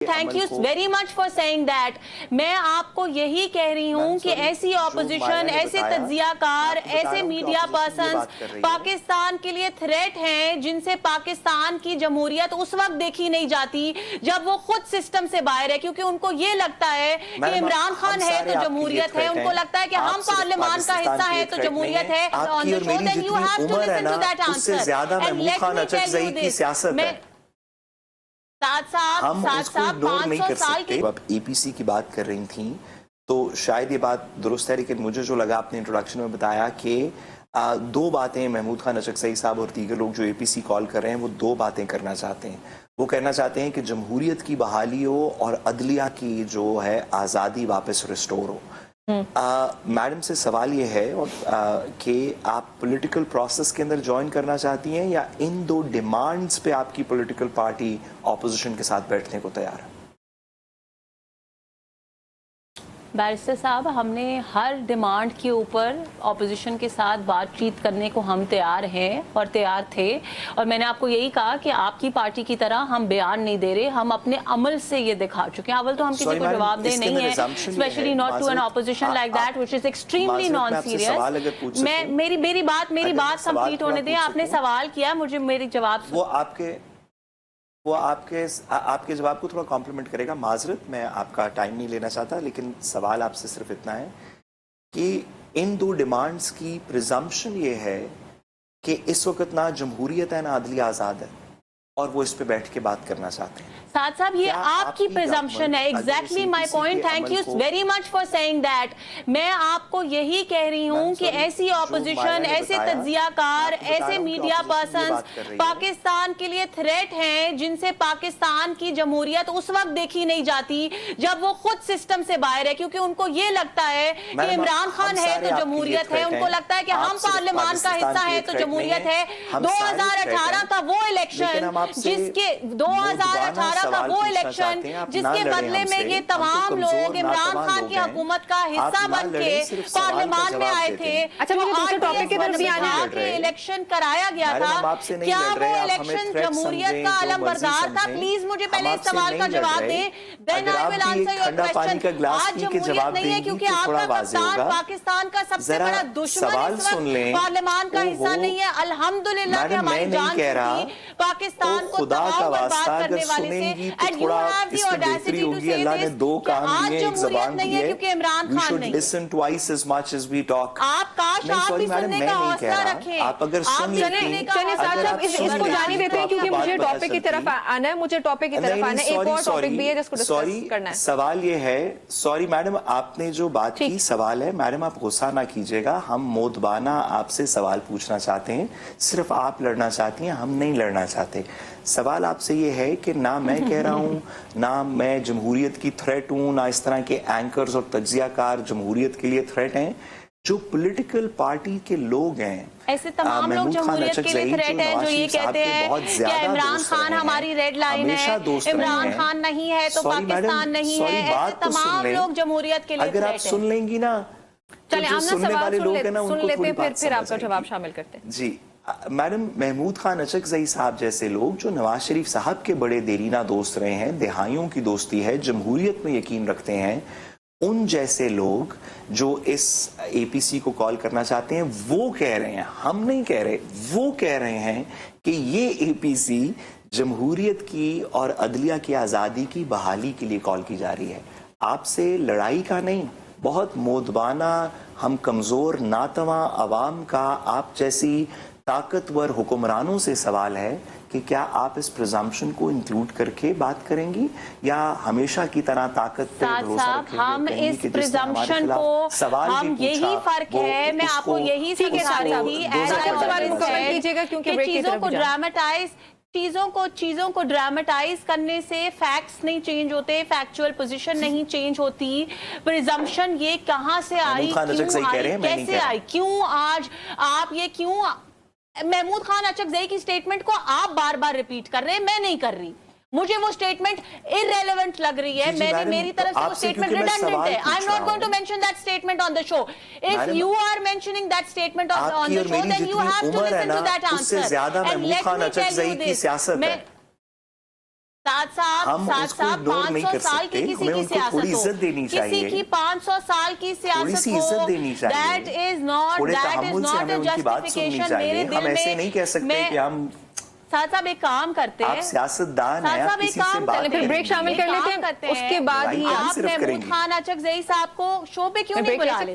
Thank you very much for saying that. मैं आपको यही कह रही हूँ कि ऐसी ऑपोजिशन, ऐसे तज्जियाकार, ऐसे मीडिया पर्सन्स पाकिस्तान के लिए थ्रेट हैं, जिनसे पाकिस्तान की जमहूरियत उस वक्त देखी नहीं जाती जब वो खुद सिस्टम से बाहर है, क्योंकि उनको ये लगता है कि इमरान खान है तो जमहूरियत है, उनको लगता है कि हम पार्लियामान का हिस्सा है तो जमहूरियत है। On the show then you have to listen to that answer and let me tell you this. हम उसको इग्नोर नहीं कर सकते। आप एपीसी की बात कर रही थी तो शायद ये बात दुरुस्त है, लेकिन मुझे जो लगा आपने इंट्रोडक्शन में बताया कि दो बातें महमूद खान अचकज़ई साहब और दीगर लोग जो एपीसी कॉल कर रहे हैं वो दो बातें करना चाहते हैं। वो कहना चाहते हैं कि जमहूरियत की बहाली हो और अदलिया की जो है आज़ादी वापस रिस्टोर हो। मैडम से सवाल ये है कि आप पॉलिटिकल प्रोसेस के अंदर ज्वाइन करना चाहती हैं या इन दो डिमांड्स पे आपकी पॉलिटिकल पार्टी ऑपोजिशन के साथ बैठने को तैयार है? बैरिस्टर साहब, हमने हर डिमांड के ऊपर ऑपोजिशन के साथ बातचीत करने को हम तैयार हैं और तैयार थे, और मैंने आपको यही कहा कि आपकी पार्टी की तरह हम बयान नहीं दे रहे, हम अपने अमल से ये दिखा चुके हैं। अवल तो हम किसी को जवाब दे नहीं है, specially not to an opposition like that which is extremely non serious. मेरी बात कंप्लीट होने दें। आपने सवाल किया, मुझे मेरी जवाब वो आपके जवाब को थोड़ा कॉम्प्लीमेंट करेगा। माजरत, मैं आपका टाइम नहीं लेना चाहता, लेकिन सवाल आपसे सिर्फ इतना है कि इन दो डिमांड्स की प्रिजम्पशन ये है कि इस वक्त ना जमहूरियत है ना अदलिया आज़ाद है, और वो इस पे बैठ के बात करना चाहते हैं। साथ साहब, ये आपकी प्रिजम्पशन है। Exactly my point. Thank you very much for saying that. मैं आपको यही कह रही हूँ कि ऐसी ऑपोजिशन, ऐसे तज्जियाकार, ऐसे मीडिया पर्सन्स पाकिस्तान के लिए थ्रेट हैं, जिनसे पाकिस्तान की जमहूरियत उस वक्त देखी नहीं जाती जब वो खुद सिस्टम से बाहर है, क्योंकि उनको ये लगता है कि इमरान खान है तो जमहूरियत है, उनको लगता है कि हम पार्लियामान का हिस्सा है तो जमहूरियत है। 2018 का वो इलेक्शन जिसके 2018 का वो इलेक्शन जिसके बदले में ये तमाम लोग इमरान खान की हुकूमत का हिस्सा बन के पार्लियामान में आए थे। अच्छा, मुझे दूसरे टॉपिक की तरफ भी आना है। इलेक्शन कराया गया था, क्या वो इलेक्शन जमहूरियत का अलम बरदार था? प्लीज मुझे पहले इस सवाल का जवाब दें, then I will answer your question. आज जमहूरियत नहीं है क्योंकि आपका कप्तान पाकिस्तान का सबसे बड़ा दुश्मन इस वक्त पार्लियामान का हिस्सा नहीं है। अल्हम्दुलिल्लाह कि हमारी जान छूटी पाकिस्तान को तबाह बर्बाद करने वाले से। And you have the audacity to say this कि आज जमहूरियत नहीं है क्योंकि इमरान खान नहीं। Listen twice as much as we talk. आप काश आप भी सुनने का हौसला रखें। आप अगर सुन लेते हैं, चलिए साहब इसको जाने देते हैं, क्योंकि मुझे टॉपिक की तरफ आना है, मुझे टॉपिक की तरफ आना है। एक और टॉपिक भी है जिसको डिस्कस करना है। सवाल ये है, सॉरी मैडम, आपने जो बात की सवाल है, मैडम आप गुस्सा ना कीजिएगा, हम मोदबाना आपसे सवाल पूछना चाहते हैं, सिर्फ आप लड़ना चाहती हैं, हम नहीं लड़ना चाहते। सवाल आपसे ये है कि ना मैं कह रहा हूँ, ना मैं जमहूरियत की थ्रेट हूँ, ना इस तरह के एंकर्स और तज्जियाकार जमहूरियत के लिए थ्रेट हैं। जो पॉलिटिकल पार्टी के लोग हैं, ऐसे तमाम लोग जमहूरियत के लिए थ्रेट हैं, जो ये कहते हैं कि इमरान खान हमारी रेड लाइन है, इमरान खान नहीं है तो पाकिस्तान नहीं है। ऐसे तमाम लोग जमहूरियत के लिए थ्रेट हैं। अगर आप सुन लेंगी ना, चले आमना सवाल सुन लेते हैं, फिर आपका जवाब शामिल करते हैं। जी मैडम, महमूद खान अचकज़ई साहब जैसे लोग जो नवाज शरीफ साहब के बड़े देरीना दोस्त रहे हैं, दिहाइयों की दोस्ती है, जमहूरियत में यकीन रखते हैं, उन जैसे लोग जो इस एपीसी को कॉल करना चाहते हैं, वो कह रहे हैं, हम नहीं कह रहे, वो कह रहे हैं कि ये एपीसी जमहूरियत की और अदलिया की आज़ादी की बहाली के लिए कॉल की जा रही है। आपसे लड़ाई का नहीं, बहुत मोदबाना, हम कमज़ोर नातवा अवाम का आप जैसी ताकतवर हुक्मरानों से सवाल है कि क्या आप इस प्रिजम्पशन को इंक्लूड करके बात करेंगी या हमेशा की तरह ताकत पे भरोसा रखेंगे? हम इस प्रिजम्पशन को सवाल हम यही फर्क है, मैं आपको यही कीजिएगा, क्योंकि चीजों को ड्रामेटाइज करने से फैक्ट्स नहीं चेंज होते, फैक्चुअल पोजीशन नहीं चेंज होती। प्रिजम्पशन ये कहां से आई, क्यों आई, कैसे आई, क्यों आज आप ये क्यों महमूद खान अचकज़ई की स्टेटमेंट को आप बार बार रिपीट कर रहे हैं, मैं नहीं कर रही। मुझे वो स्टेटमेंट इररेलेवेंट लग रही है। मेरी तरफ से वो स्टेटमेंट रिडंडेंट है। I am not going to mention that statement on the show. If you are mentioning that statement on the show, then you have to listen to that answer and let me tell you this. हम उसको ignore नहीं 500 कर साल सकते, की किसी हमें की उनको सियासत थोड़ी हो, इज्जत देनी किसी चाहिए, की 500 साल की थोड़ी सियासत सी हो, इज्जत देनी चाहिए, दैट इज नॉट थोड़े तहम्मुल से हमें अ उनकी बात सुननी जस्टिफिकेशन। चाहिए। मेरे हम दिल ऐसे नहीं कह में सकते कि हम साथ साहब एक काम करते आप हैं, सियासतदान हैं, आप साहब एक किसी से काम बात करते फिर हैं, ब्रेक शामिल एक कर काम लेते हैं, करते उसके बाद ही लड़ाई आप सिर्फ महमूद करेंगे। खान अचकजई साहब को शो पे क्यों मैं नहीं break ले बुला सकती लेते?